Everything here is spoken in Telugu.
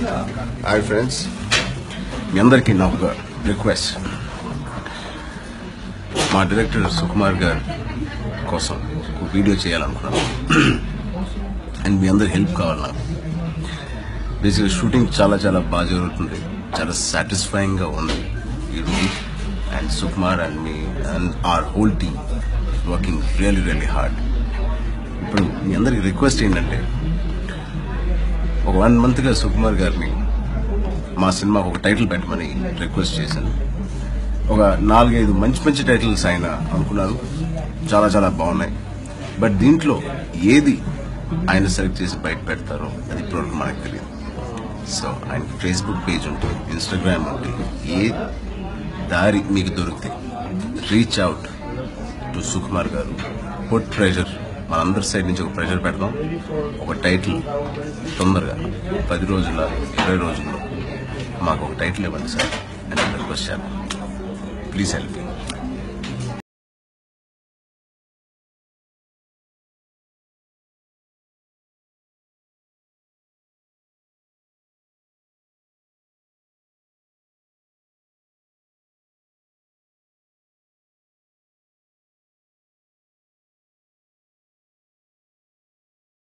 హాయ్ ఫ్రెండ్స్, మీ అందరికీ నా ఒక రిక్వెస్ట్. మా డైరెక్టర్ సుకుమార్ గారి కోసం ఒక వీడియో చేయాలనుకున్నాను అండ్ మీ అందరి హెల్ప్ కావాలి నాకు. బేసిక్గా షూటింగ్ చాలా చాలా బాగా జరుగుతుంది, చాలా సాటిస్ఫైయింగ్గా ఉంది ఈరోజు. And Sukumar and me and our whole team working really hard. ఇప్పుడు మీ అందరికి రిక్వెస్ట్ ఏంటంటే, ఒక 1 monthగా సుకుమార్ గారిని మా సినిమాకు ఒక టైటిల్ పెట్టమని రిక్వెస్ట్ చేశాను. ఒక 4-5 మంచి టైటిల్స్ ఆయన అనుకున్నారు, చాలా చాలా బాగున్నాయి. బట్ దీంట్లో ఏది ఆయన సెలెక్ట్ చేసి బయట పెడతారో అది ఇప్పటివరకు మనకు తెలియదు. సో ఆయన ఫేస్బుక్ పేజ్ ఉంటుంది, ఇన్స్టాగ్రామ్ ఉంటుంది, ఏ దారి మీకు దొరికితే రీచ్ అవుట్ టు సుకుమార్ గారు. పుట్ ప్రెషర్, మనందరి సైడ్ నుంచి ఒక ప్రెషర్ పెడదాం. ఒక టైటిల్ తొందరగా 10 రోజుల 20 రోజుల్లో మాకు ఒక టైటిల్ ఇవ్వండి సార్ అని రిక్వెస్ట్ చేద్దాం. Please help me.